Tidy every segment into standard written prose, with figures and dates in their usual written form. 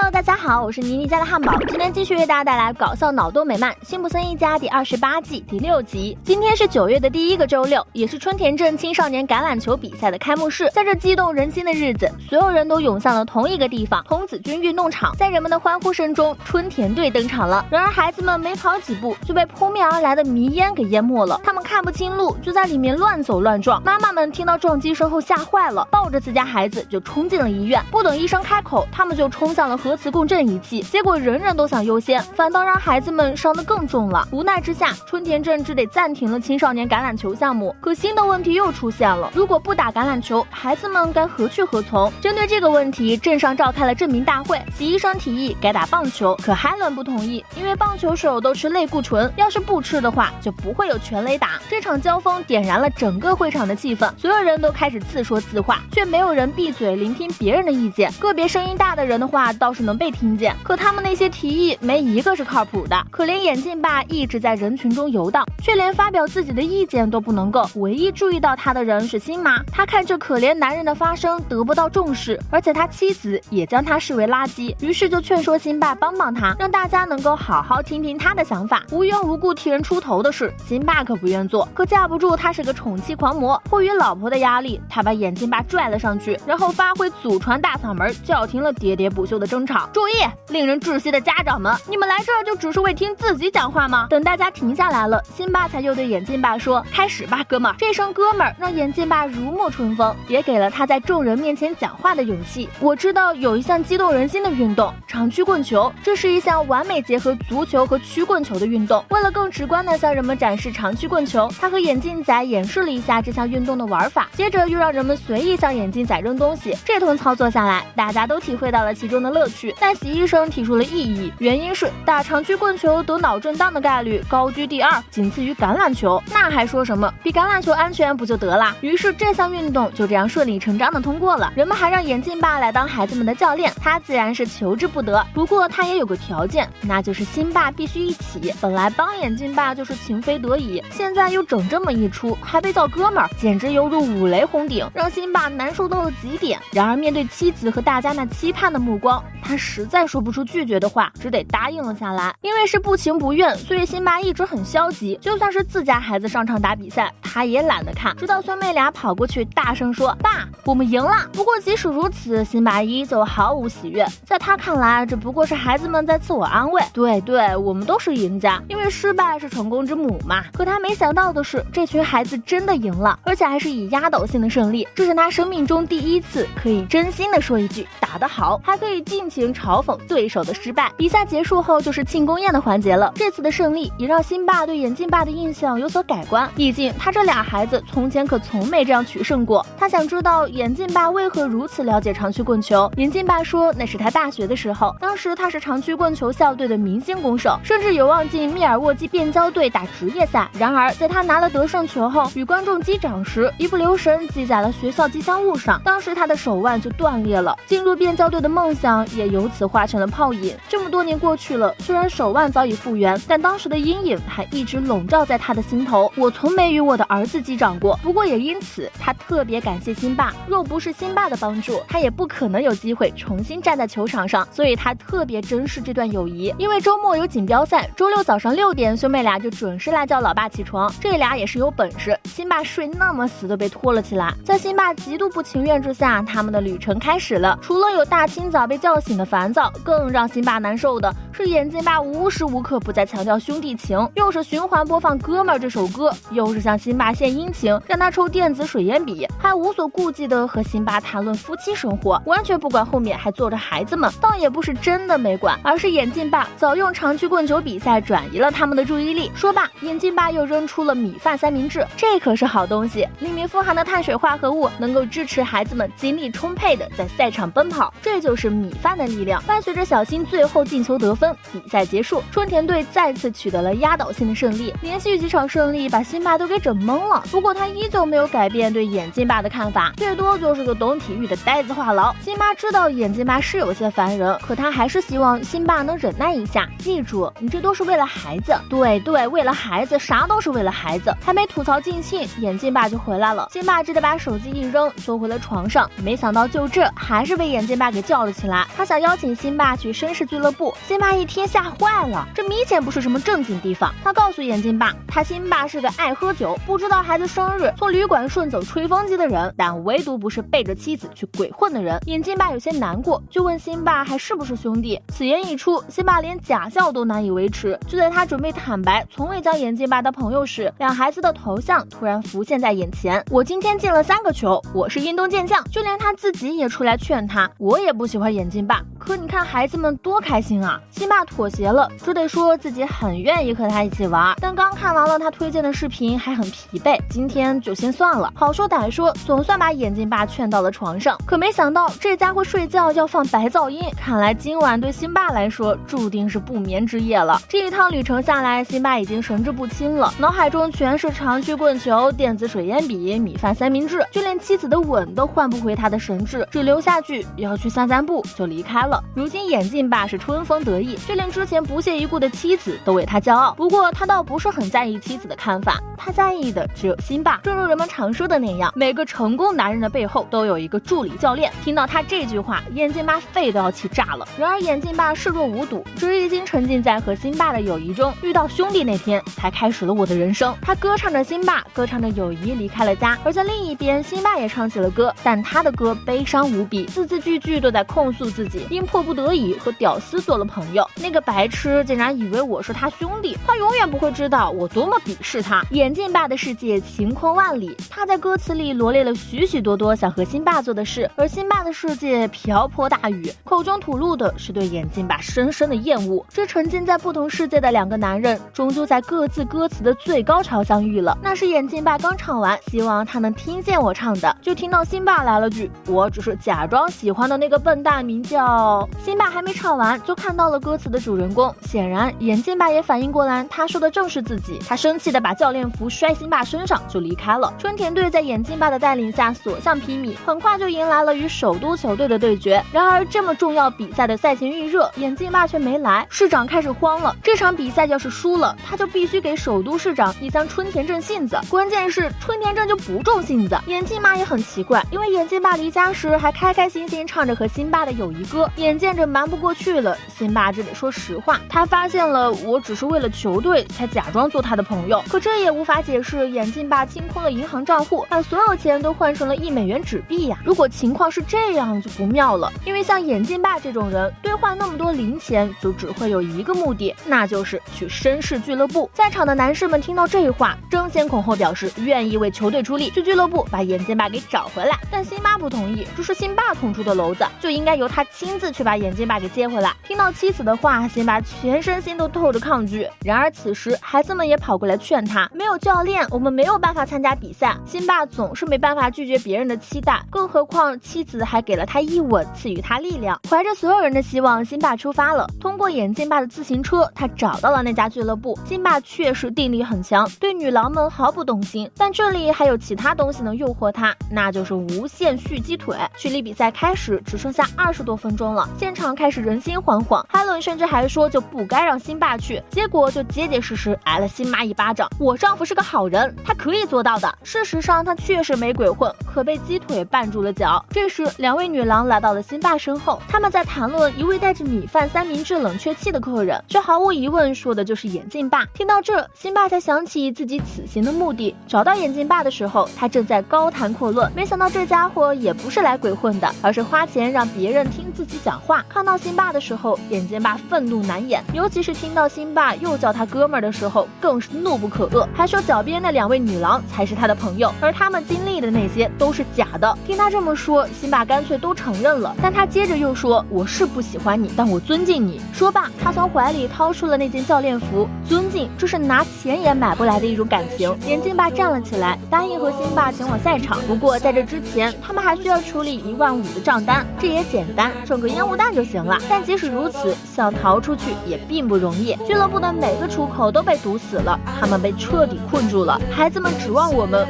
Hello， 大家好，我是妮妮家的汉堡，今天继续为大家带来搞笑脑洞美漫《辛普森一家》第28季第6集。今天是9月的第一个周六，也是春田镇青少年橄榄球比赛的开幕式。在这激动人心的日子，所有人都涌向了同一个地方——童子军运动场。在人们的欢呼声中，春田队登场了。然而，孩子们没跑几步就被扑面而来的迷烟给淹没了，他们看不清路，就在里面乱走乱撞。妈妈们听到撞击声后吓坏了，抱着自家孩子就冲进了医院。不等医生开口，他们就冲向了核磁共振仪器，结果人人都想优先，反倒让孩子们伤得更重了。无奈之下，春田镇只得暂停了青少年橄榄球项目。可新的问题又出现了，如果不打橄榄球，孩子们该何去何从？针对这个问题，镇上召开了镇民大会，习医生提议改打棒球，可海伦不同意，因为棒球手都吃类固醇，要是不吃的话，就不会有全垒打。这场交锋点燃了整个会场的气氛，所有人都开始自说自话，却没有人闭嘴聆听别人的意见。个别声音大的人的话倒是能被听见，可他们那些提议没一个是靠谱的。可怜眼镜爸一直在人群中游荡，却连发表自己的意见都不能够。唯一注意到他的人是辛妈，他看这可怜男人的发声得不到重视，而且他妻子也将他视为垃圾，于是就劝说辛爸帮帮他，让大家能够好好听听他的想法。无缘无故替人出头的事，辛爸可不愿做。可架不住他是个宠妻狂魔，迫于老婆的压力，他把眼镜爸拽了上去，然后发挥祖传大嗓门，叫停了喋喋不休的争吵。注意，令人窒息的家长们，你们来这儿就只是为听自己讲话吗？等大家停下来了，辛爸才又对眼镜爸说：“开始吧，哥们儿。”这声哥们儿让眼镜爸如沐春风，也给了他在众人面前讲话的勇气。我知道有一项激动人心的运动——长曲棍球，这是一项完美结合足球和曲棍球的运动。为了更直观地向人们展示长曲棍球，他和眼镜仔演示了一下这项运动的玩法，接着又让人们随意向眼镜仔扔东西。这通操作下来，大家都体会到了其中的乐趣。但习医生提出了异议，原因是打长曲棍球得脑震荡的概率高居第2，仅次于橄榄球。那还说什么？比橄榄球安全不就得了？于是这项运动就这样顺理成章的通过了。人们还让眼镜爸来当孩子们的教练，他自然是求之不得。不过他也有个条件，那就是辛爸必须一起。本来帮眼镜爸就是情非得已，现在又整这么一出，还被叫哥们儿，简直犹如五雷轰顶，让辛爸难受到了极点。然而面对妻子和大家那期盼的目光，他实在说不出拒绝的话，只得答应了下来。因为是不情不愿，所以辛爸一直很消极，就算是自家孩子上场打比赛，他也懒得看。直到孙妹俩跑过去大声说：“爸，我们赢了！”不过即使如此，辛爸依旧毫无喜悦。在他看来，这不过是孩子们在自我安慰。对，我们都是赢家，因为失败是成功之母嘛。可他没想到的是，这群孩子真的赢了，而且还是以压倒性的胜利。这是他生命中第一次可以真心的说一句打得好，还可以尽情嘲讽对手的失败。比赛结束后就是庆功宴的环节了，这次的胜利也让辛爸对眼镜爸的印象有所改观，毕竟他这俩孩子从前可从没这样取胜过。他想知道眼镜爸为何如此了解长曲棍球。眼镜爸说那是他大学的时候，当时他是长曲棍球校队的明星攻手，甚至有望进密尔沃基变焦队打职业赛。然而在他拿了得胜球后，与观众击掌时一不留神记在了学校吉祥物上，当时他的手腕就断裂了，进入变焦队的梦想也由此化成了泡影。这么多年过去了，虽然手腕早已复原，但当时的阴影还一直笼罩在他的心头。我从没与我的儿子击掌过，不过也因此他特别感谢辛爸，若不是辛爸的帮助，他也不可能有机会重新站在球场上，所以他特别珍视这段友谊。因为周末有锦标赛，周六早上6点，兄妹俩就准时来叫老爸起床。这俩也是有本事，辛爸睡那么死都被拖了起来。在辛爸极度不情愿之下，他们的旅程开始了。除了有大清早被叫醒的烦躁，更让辛爸难受的是眼镜爸无时无刻不在强调兄弟情，又是循环播放《哥们儿》这首歌，又是向辛爸献殷勤，让他抽电子水烟笔，还无所顾忌的和辛爸谈论夫妻生活，完全不管后面还坐着孩子们。倒也不是真的没管，而是眼镜爸早用长曲棍球比赛转移了他们的注意力。说罢，眼镜爸又扔出了米饭三明治，这可是好东西，里面富含的碳水化合物能够支持孩子们精力充沛的在赛场奔跑，这就是米饭的力量。伴随着小新最后进球得分，比赛结束，春田队再次取得了压倒性的胜利，连续几场胜利把辛爸都给整懵了。不过他依旧没有改变对眼镜爸的看法，最多就是个懂体育的呆子话痨。辛妈知道眼镜爸是有些烦人，可他还是希望辛爸能忍耐一下，记住，你这都是为了孩子。对，为了孩子，啥都是为了孩子。还没吐槽尽兴，眼镜爸就回来了。辛爸只得把手机一扔，缩回了床上。没想到就这还是被眼镜爸给叫了起来。他想邀请辛巴去绅士俱乐部。辛巴一听吓坏了，这明显不是什么正经地方。他告诉眼镜爸，他辛巴是个爱喝酒，不知道孩子生日从旅馆顺走吹风机的人，但唯独不是背着妻子去鬼混的人。眼镜爸有些难过，就问辛巴还是不是兄弟。此言一出，辛巴连假笑都难以维持。就在他准备坦白从未将眼镜爸当朋友时，两孩子的头像突然浮现在眼前。我今天进了3个球，我是运动健将。就连他自己也出来劝他，我也不喜欢眼镜爸，可你看孩子们多开心啊。辛巴妥协了，只得说自己很愿意和他一起玩，但刚看完了他推荐的视频还很疲惫，今天就先算了。好说歹说，总算把眼镜爸劝到了床上，可没想到这家伙睡觉要放白噪音，看来今晚对辛巴来说注定是不眠之夜了。这一趟旅程下来，辛巴已经神志不清了，脑海中全是长驱棍球、电子水烟笔、米饭三明治，就连妻子的吻都换不回他的神智，只留下句要去散散步就离开了。如今眼镜爸是春风得意，就连之前不屑一顾的妻子都为他骄傲。不过他倒不是很在意妻子的看法，他在意的只有辛巴。正如人们常说的那样，每个成功男人的背后都有一个助理教练。听到他这句话，眼镜爸肺都要气炸了。然而眼镜爸视若无睹，只已经沉浸在和辛巴的友谊中。遇到兄弟那天，才开始了我的人生。他歌唱着辛巴，歌唱着友谊离开了家。而在另一边，辛巴也唱起了歌，但他的歌悲伤无比，字字句句都在控诉自己因迫不得已和屌丝做了朋友。那个白痴竟然以为我是他兄弟，他永远不会知道我多么鄙视他。眼镜爸的世界晴空万里，他在歌词里罗列了许许多多想和辛巴做的事，而辛巴的世界瓢泼大雨，口中吐露的是对眼镜爸深深的厌恶。这沉浸在不同世界的两个男人，终究在各自歌词的最高潮相遇了。那是眼镜爸刚唱完，希望他能听见我唱的，就听到辛巴来了句我只是假装喜欢的那个笨蛋名叫……辛巴还没唱完，就看到了歌词的主人公。显然眼镜爸也反应过来，他说的正是自己。他生气的把教练服摔辛巴身上就离开了。春田队在眼镜爸的带领下所向披靡，很快就迎来了与首都球队的对决。然而这么重要比赛的赛前预热，眼镜爸却没来。市长开始慌了，这场比赛要是输了，他就必须给首都市长一箱春田镇杏子。关键是春田镇就不种杏子。眼镜爸也很奇怪，因为眼镜爸离家时还开开心心唱着和辛巴的友谊歌，眼见着瞒不过去了，辛巴只得说实话，他发现了我只是为了球队才假装做他的朋友。可这也无法解释眼镜爸清空了银行账户，把所有钱都换成了1美元纸币呀。如果情况是这样就不妙了，因为像眼镜爸这种人兑换那么多零钱就只会有一个目的，那就是去绅士俱乐部。在场的男士们听到这话，争先恐后表示愿意为球队出力，去俱乐部把眼镜爸给找回来。但辛巴不同意，这是辛巴捅出的篓子，就应该由他亲自去把眼镜爸给接回来。听到妻子的话，辛巴全身心都透着抗拒。然而此时孩子们也跑过来劝他，没有教练我们没有办法参加比赛。辛巴总是没办法拒绝别人的期待，更何况妻子还给了他一吻，赐予他力量。怀着所有人的希望，辛巴出发了。通过眼镜爸的自行车，他找到了那家俱乐部。辛巴确实定力很强，对女郎们毫不动心，但这里还有其他东西能诱惑他，那就是无限续鸡腿。距离比赛开始只剩下20多分钟了，现场开始人心惶惶。海伦甚至还说就不该让辛巴去，结果就结结实实挨了辛妈一巴掌。我丈夫是个好人，他可以做到的。事实上他确实没鬼混，可被鸡腿绊住了脚。这时2位女郎来到了辛巴身后，他们在谈论一位带着米饭三明治冷却器的客人，这毫无疑问说的就是眼镜爸。听到这，辛巴才想起自己此行的目的。找到眼镜爸的时候，他正在高谈阔论，没想到这家伙也不是来鬼混的，而是花钱让别人听自己讲话。看到辛巴的时候，眼镜爸愤怒难掩，尤其是听到辛巴又叫他哥们儿的时候，更是怒不可遏，还说脚边那2位女郎才是他的朋友，而他们经历的那些都是假的。听他这么说，辛巴干脆都承认了，但他接着又说我是不喜欢你，但我尊敬你。说罢，他从怀里掏出了那件教练服。尊敬，这是拿钱也买不来的一种感情。眼镜爸站了起来，答应和辛巴前往赛场。不过在这之前，他们还需要处理15000的账单，这也简单，整个烟雾弹就行了。但即使如此，想逃出去也并不容易。俱乐部的每个出口都被堵死了，他们被彻底困住了。孩子们指望我们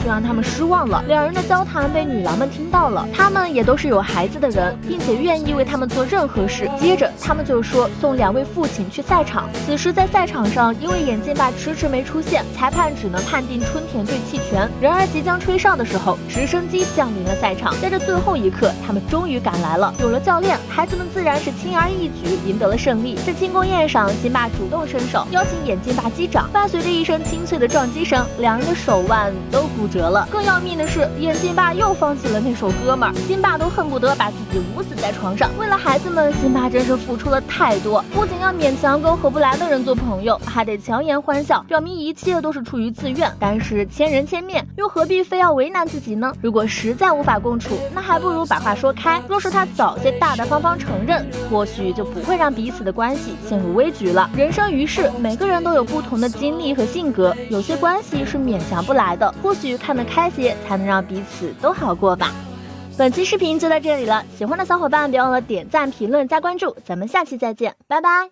却让他们失望了。2人的交谈被女郎们听到了，他们也都是有孩子的人，并且愿意为他们做任何事。接着他们就说送2位父亲去赛场。此时在赛场上，因为眼镜爸爸迟迟没出现，裁判只能判定春田队弃权。然而即将吹哨的时候，直升机降临了赛场，在这最后一刻，他们终于赶来了。有了教练，孩子们自然是轻而易举赢得了胜利。在庆功宴上，辛巴主动伸手邀请眼镜爸击掌，伴随着一声清脆的撞击声，两人的手腕都骨折了。更要命的是，眼镜爸又放起了那首哥们儿，辛巴都恨不得把自己捂死在床上。为了孩子们，辛巴真是付出了太多，不仅要勉强跟合不来的人做朋友，还得强颜欢笑，表明一切都是出于自愿。但是千人千面，又何必非要为难自己呢？如果实在无法共处，那还不如把话说开。若是他早些大大方方承认，或许就不会让彼此的关系陷入危局了。人生于世，每个人都有不同的经历和性格，有些关系是勉强不来的，或许看得开些，才能让彼此都好过吧。本期视频就到这里了，喜欢的小伙伴别忘了点赞、评论、加关注，咱们下期再见，拜拜。